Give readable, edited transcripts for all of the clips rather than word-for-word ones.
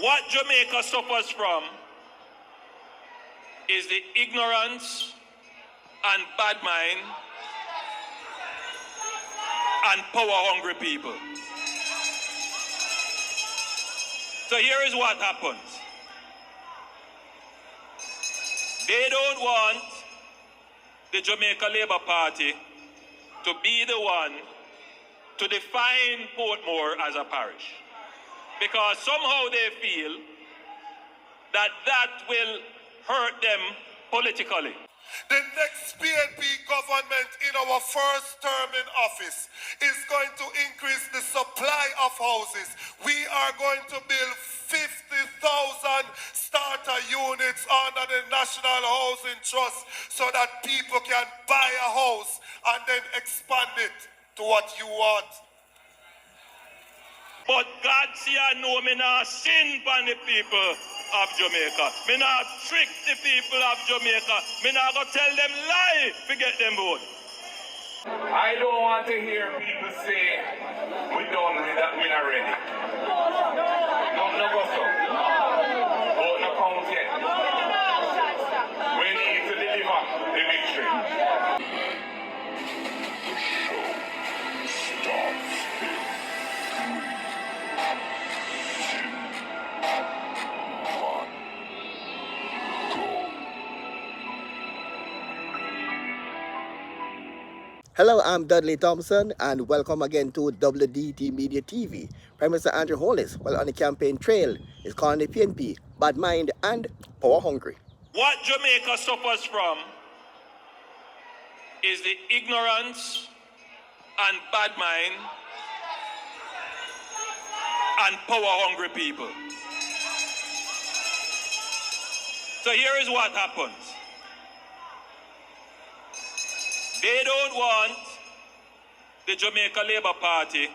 What Jamaica suffers from is the ignorance and bad mind and power-hungry people. So here is what happens. They don't want the Jamaica Labour Party to be the one to define Portmore as a parish, because somehow they feel that that will hurt them politically. The next PNP government in our first term in office is going to increase the supply of houses. We are going to build 50,000 starter units under the National Housing Trust so that people can buy a house and then expand it to what you want. But God see I know me not sin upon the people of Jamaica. Me not trick the people of Jamaica. Me not go tell them lie to get them vote. I don't want to hear people say we done with that, we not ready. No go so. Vote no count yet. We need to deliver the victory. Hello, I'm Dudley Thompson, and welcome again to WDT Media TV. Prime Minister Andrew Holness, while on the campaign trail, is calling the PNP bad mind and power hungry. What Jamaica suffers from is the ignorance and bad mind and power-hungry people. So here is what happens. They don't want the Jamaica Labour Party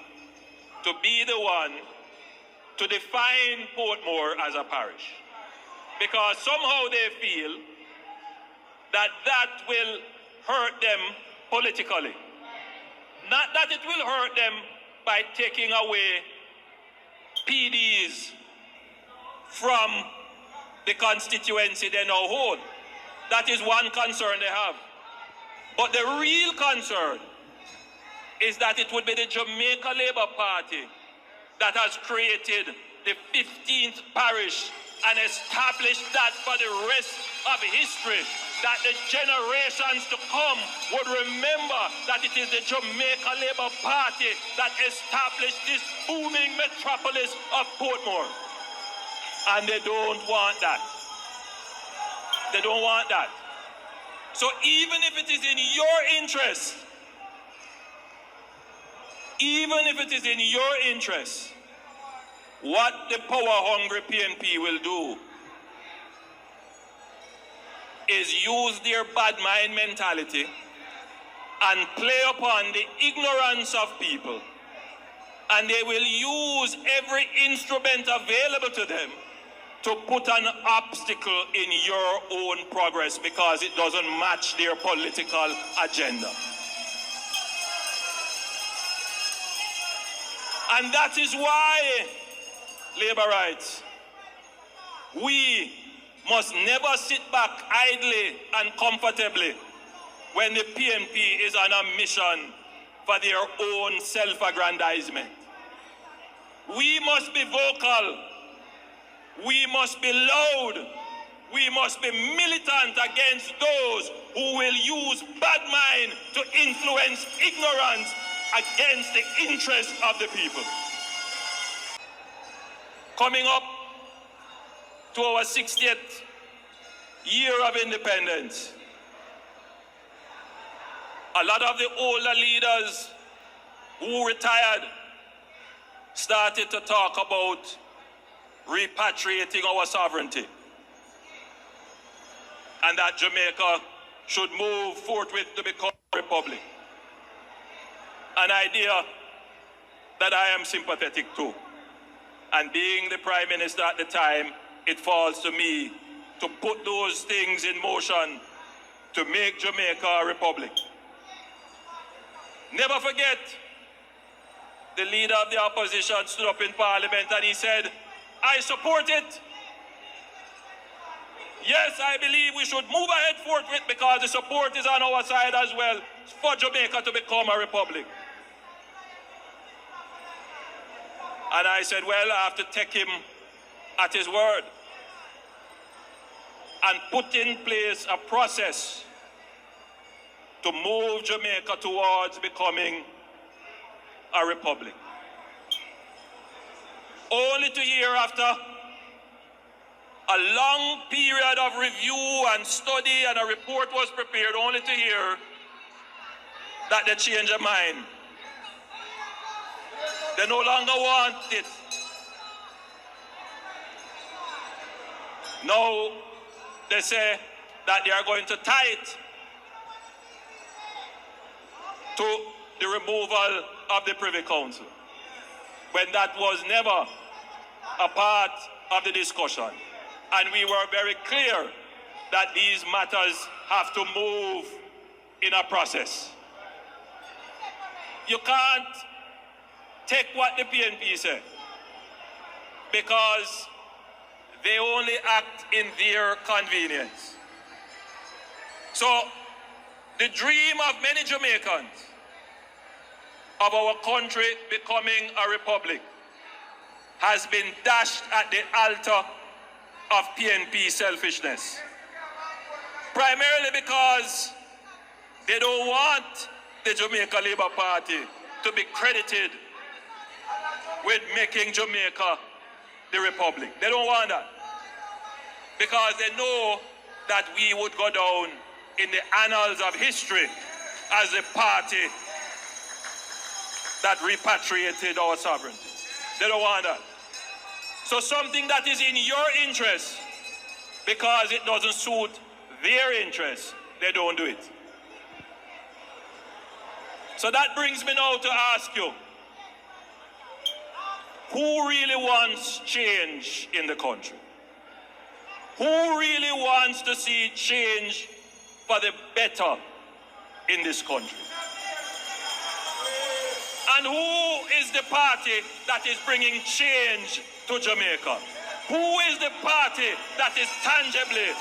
to be the one to define Portmore as a parish, because somehow they feel that that will hurt them politically. Not that it will hurt them by taking away PDs from the constituency they now hold. That is one concern they have. But the real concern is that it would be the Jamaica Labour Party that has created the 15th parish and established that for the rest of history, that the generations to come would remember that it is the Jamaica Labour Party that established this booming metropolis of Portmore. And they don't want that. They don't want that. So even if it is in your interest, what the power-hungry PNP will do is use their bad mind mentality and play upon the ignorance of people. And they will use every instrument available to them to put an obstacle in your own progress because it doesn't match their political agenda. And that is why, Labourites, we must never sit back idly and comfortably when the PNP is on a mission for their own self-aggrandizement. We must be vocal. We must be loud. We must be militant against those who will use bad mind to influence ignorance against the interests of the people. Coming up to our 60th year of independence, a lot of the older leaders who retired started to talk about repatriating our sovereignty, and that Jamaica should move forthwith to become a republic. An idea that I am sympathetic to. And being the Prime Minister at the time, it falls to me to put those things in motion to make Jamaica a republic. Never forget, the leader of the opposition stood up in Parliament and he said, I support it. Yes, I believe we should move ahead forthwith because the support is on our side as well for Jamaica to become a republic. And I said, well, I have to take him at his word and put in place a process to move Jamaica towards becoming a republic. Only to hear after a long period of review and study and a report was prepared, only to hear that they changed their mind. They no longer want it. Now they say that they are going to tie it to the removal of the Privy Council, when that was never a part of the discussion. And we were very clear that these matters have to move in a process. You can't take what the PNP say because they only act in their convenience. So the dream of many Jamaicans of our country becoming a republic has been dashed at the altar of PNP selfishness. Primarily because they don't want the Jamaica Labour Party to be credited with making Jamaica the republic. They don't want that. Because they know that we would go down in the annals of history as a party that repatriated our sovereignty. They don't want that. So something that is in your interest, because it doesn't suit their interests, they don't do it. So that brings me now to ask you, who really wants change in the country? Who really wants to see change for the better in this country? And who is the party that is bringing change to Jamaica? Who is the party that is tangibly,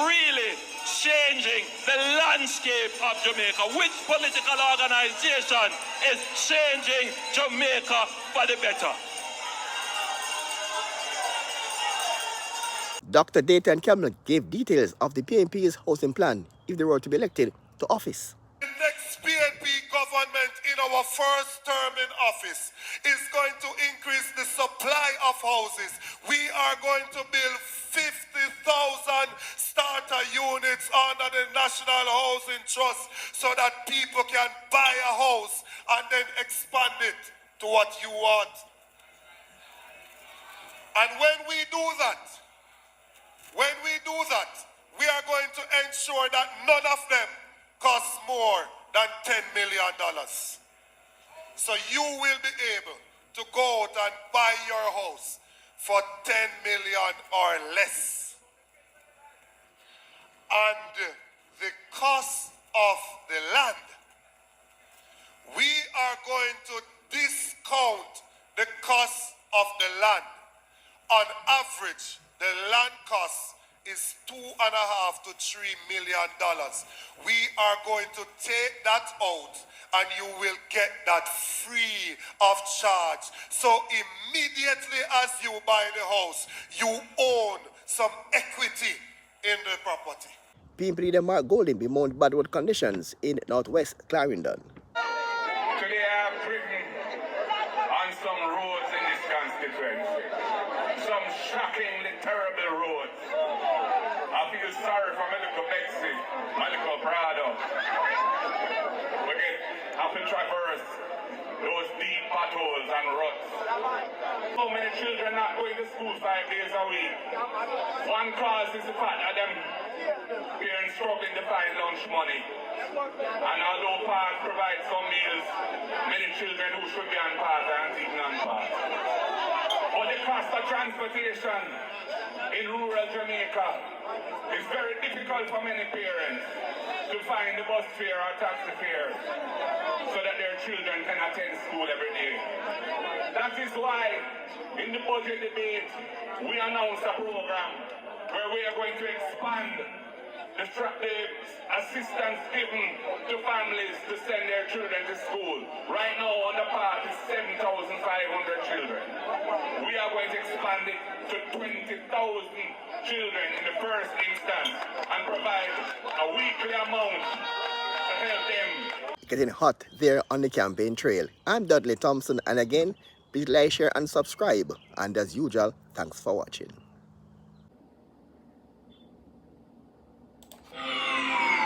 really changing the landscape of Jamaica? Which political organization is changing Jamaica for the better? Dr. Dayton Campbell gave details of the PNP's housing plan if they were to be elected to office. The next PNP government in our first term in office is going to increase the supply of houses. We are going to build 50,000 starter units under the National Housing Trust so that people can buy a house and then expand it to what you want. And when we do that, we are going to ensure that none of them costs more than $10 million. So you will be able to go out and buy your house for $10 million or less. And the cost of the land, we are going to discount the cost of the land. On average, the land cost is $2.5 to $3 million. We are going to take that out and you will get that free of charge. So immediately as you buy the house, you own some equity in the property. PNP leader Mark Golding bemoaned bad road conditions in northwest Clarendon. Today I have driven on some roads in this constituency. Some shockingly terrible roads. I feel sorry for my little Betsy, my little Prado. We have to traverse those deep potholes and ruts. So many children not going to school 5 days a week. One cause is the fact that them parents struggling to find lunch money. And although PATH provides some meals, many children who should be on PATH aren't eating on PATH. about the cost of transportation in rural Jamaica. It's very difficult for many parents to find the bus fare or taxi fare so that their children can attend school every day. That is why in the budget debate we announced a program where we are going to expand the assistance given to families to send their children to school. Right now on the path is 7,500 children. We are going to expand it to 20,000 children in the first instance and provide a weekly amount to help them. Getting hot there on the campaign trail. I'm Dudley Thompson, and again, please like, share and subscribe. And as usual, thanks for watching.